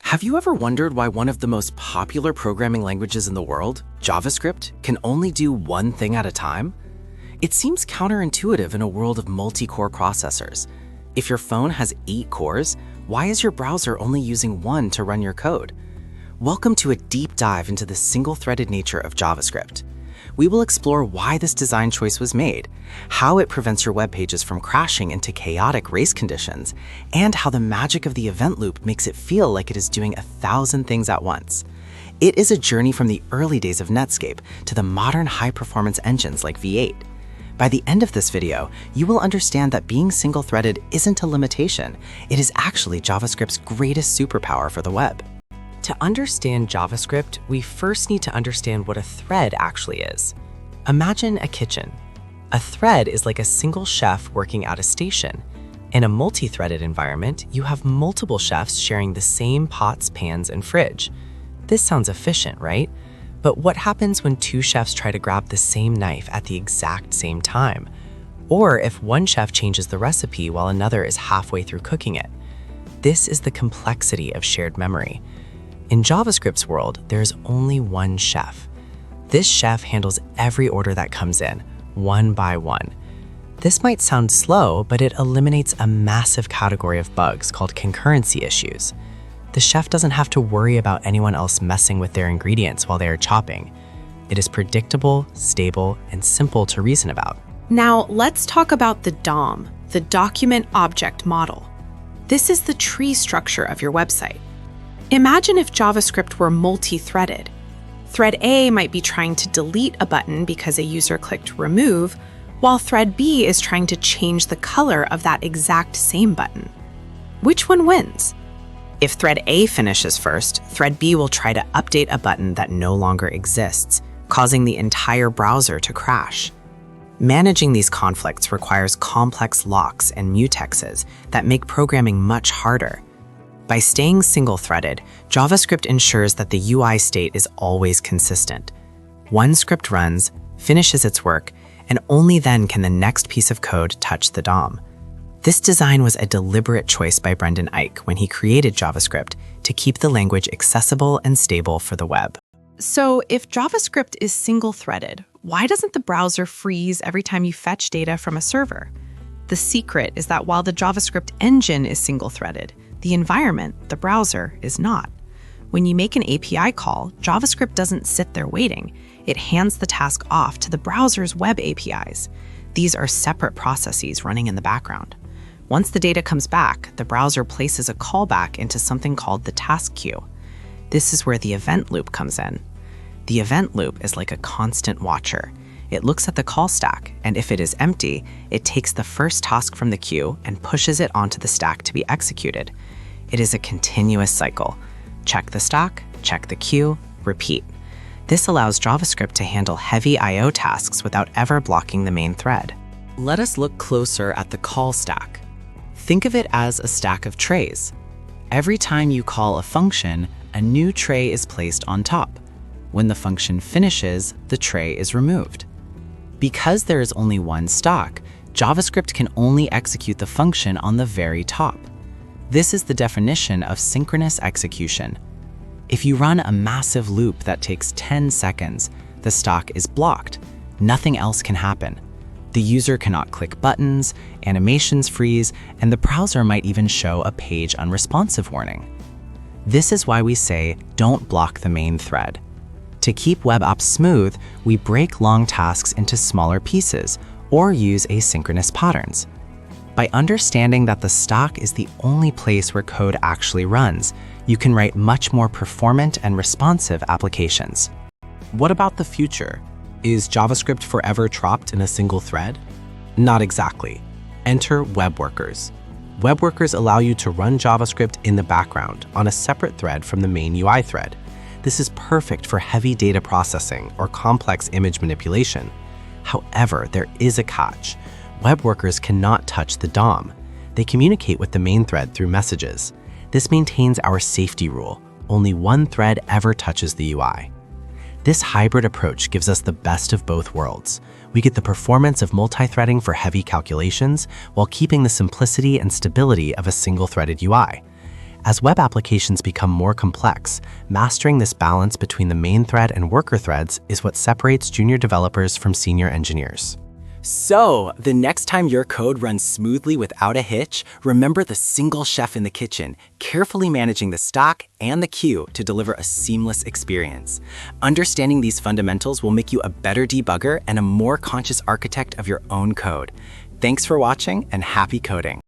Have you ever wondered why one of the most popular programming languages in the world, JavaScript, can only do one thing at a time? It seems counterintuitive in a world of multi-core processors. If your phone has 8 cores, why is your browser only using 1 to run your code? Welcome to a deep dive into the single-threaded nature of JavaScript. We will explore why this design choice was made, how it prevents your web pages from crashing into chaotic race conditions, and how the magic of the event loop makes it feel like it is doing 1,000 things at once. It is a journey from the early days of Netscape to the modern high-performance engines like V8. By the end of this video, you will understand that being single-threaded isn't a limitation. It is actually JavaScript's greatest superpower for the web. To understand JavaScript, we first need to understand what a thread actually is. Imagine a kitchen. A thread is like a single chef working at a station. In a multi-threaded environment, you have multiple chefs sharing the same pots, pans, and fridge. This sounds efficient, right? But what happens when 2 chefs try to grab the same knife at the exact same time? Or if one chef changes the recipe while another is halfway through cooking it? This is the complexity of shared memory. In JavaScript's world, there's only one chef. This chef handles every order that comes in, one by one. This might sound slow, but it eliminates a massive category of bugs called concurrency issues. The chef doesn't have to worry about anyone else messing with their ingredients while they are chopping. It is predictable, stable, and simple to reason about. Now, let's talk about the DOM, the Document Object Model. This is the tree structure of your website. Imagine if JavaScript were multi-threaded. Thread A might be trying to delete a button because a user clicked remove, while thread B is trying to change the color of that exact same button. Which one wins? If thread A finishes first, thread B will try to update a button that no longer exists, causing the entire browser to crash. Managing these conflicts requires complex locks and mutexes that make programming much harder. By staying single-threaded, JavaScript ensures that the UI state is always consistent. One script runs, finishes its work, and only then can the next piece of code touch the DOM. This design was a deliberate choice by Brendan Eich when he created JavaScript to keep the language accessible and stable for the web. So if JavaScript is single-threaded, why doesn't the browser freeze every time you fetch data from a server? The secret is that while the JavaScript engine is single-threaded, the environment, the browser, is not. When you make an API call, JavaScript doesn't sit there waiting. It hands the task off to the browser's web APIs. These are separate processes running in the background. Once the data comes back, the browser places a callback into something called the task queue. This is where the event loop comes in. The event loop is like a constant watcher. It looks at the call stack, and if it is empty, it takes the first task from the queue and pushes it onto the stack to be executed. It is a continuous cycle. Check the stack, check the queue, repeat. This allows JavaScript to handle heavy I/O tasks without ever blocking the main thread. Let us look closer at the call stack. Think of it as a stack of trays. Every time you call a function, a new tray is placed on top. When the function finishes, the tray is removed. Because there is only one stack, JavaScript can only execute the function on the very top. This is the definition of synchronous execution. If you run a massive loop that takes 10 seconds, the stack is blocked. Nothing else can happen. The user cannot click buttons, animations freeze, and the browser might even show a page unresponsive warning. This is why we say, don't block the main thread. To keep web apps smooth, we break long tasks into smaller pieces or use asynchronous patterns. By understanding that the stack is the only place where code actually runs, you can write much more performant and responsive applications. What about the future? Is JavaScript forever trapped in a single thread? Not exactly. Enter web workers. Web workers allow you to run JavaScript in the background on a separate thread from the main UI thread. This is perfect for heavy data processing or complex image manipulation. However, there is a catch. Web workers cannot touch the DOM. They communicate with the main thread through messages. This maintains our safety rule. Only one thread ever touches the UI. This hybrid approach gives us the best of both worlds. We get the performance of multi-threading for heavy calculations while keeping the simplicity and stability of a single-threaded UI. As web applications become more complex, mastering this balance between the main thread and worker threads is what separates junior developers from senior engineers. So, the next time your code runs smoothly without a hitch, remember the single chef in the kitchen, carefully managing the stock and the queue to deliver a seamless experience. Understanding these fundamentals will make you a better debugger and a more conscious architect of your own code. Thanks for watching and happy coding.